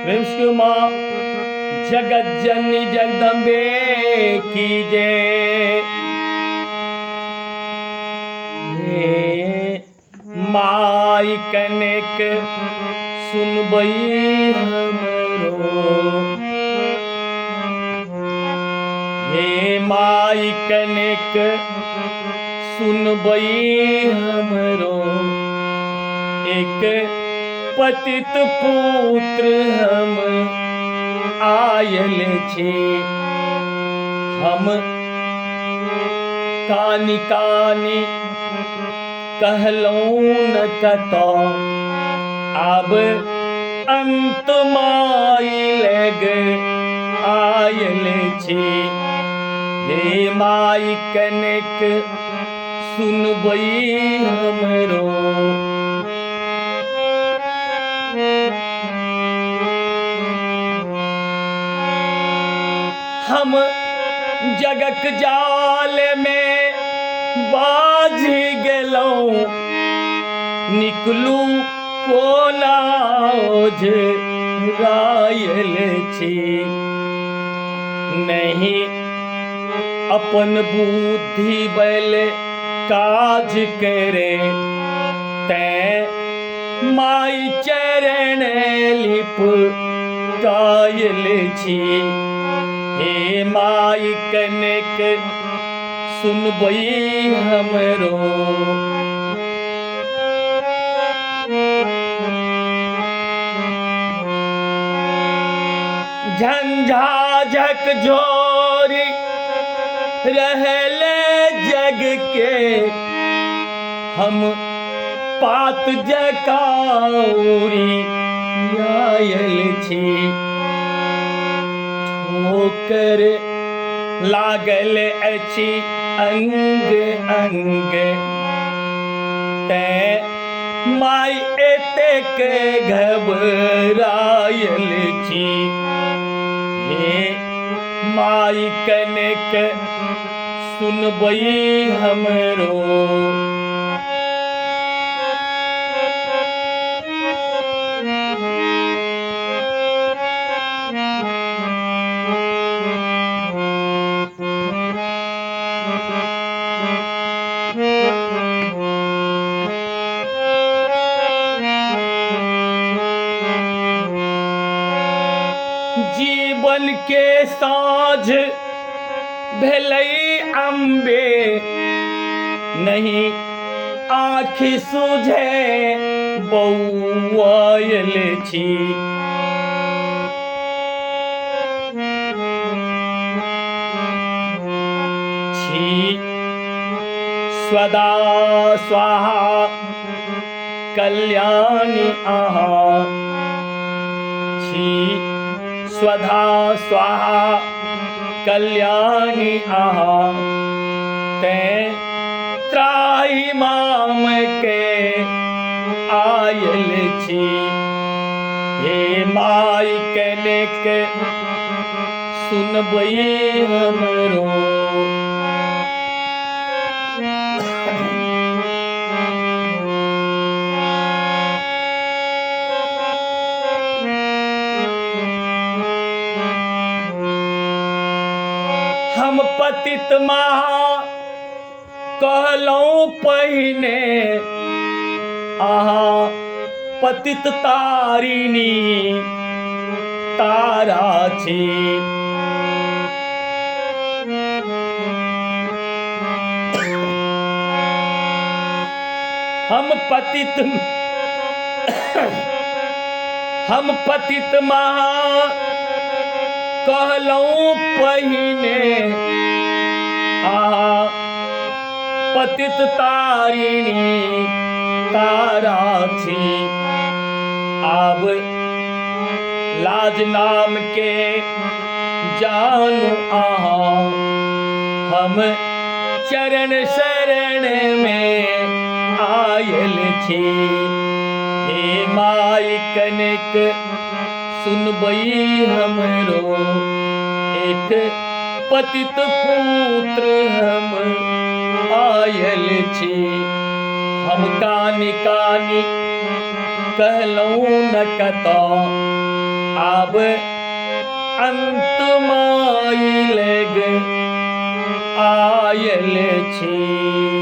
विश्व माँ जगत जननी जगदम्बे की जय। माई कनेक सुनबई हमरो, हे माई कनेक सुनबई हमरो। एक पतित पुत्र हम आयल छे, हम कानी कानी कहलौं न कतो। अब अंत माई लग आयल छे, हे माई कनेक सुनबई हमरो। हम जगक जाल में बाझ गेलौं, निकलू कोना ओझरायल छी। नहीं अपन बुद्धि बल काज करे, तैं माई चरण लिपटायल छी। हे माई कनेक सुनबई हमरो। झंझा झकझोरी रहले जग के, हम पात जकाउरी आयल छी। ठोकर लागल अछि अंग अंग, तैं माई एतेक घबरायल छी। हे माई कनेक सुनबई हमरो। जीवन के साँझ भेलई अम्बे, नहीं आँखि सूझे बौआयल छी। स्वदा स्वाहा कल्याणी आहा, छी स्वधा स्वाहा कल्याणी आहा। तैं त्राहि माम के आयल छी, हे माई कनेक सुनबई हमरो। हम पतित महा कहलौं पहिने, आहा पतित तारिणी तारा छी। हम पतित महा कहलौं पहिने, आहा पतित तारिणी तारा छी। अब लाज नाम के जानू आहा, हम चरण शरण में आयल छी। हे माई कनेक सुनबई हमरो। एक पतित पुत्र हम आयल छी, हम कानी कानी कहलौं न कतो। आब अब अंत माइल ग आयल छे।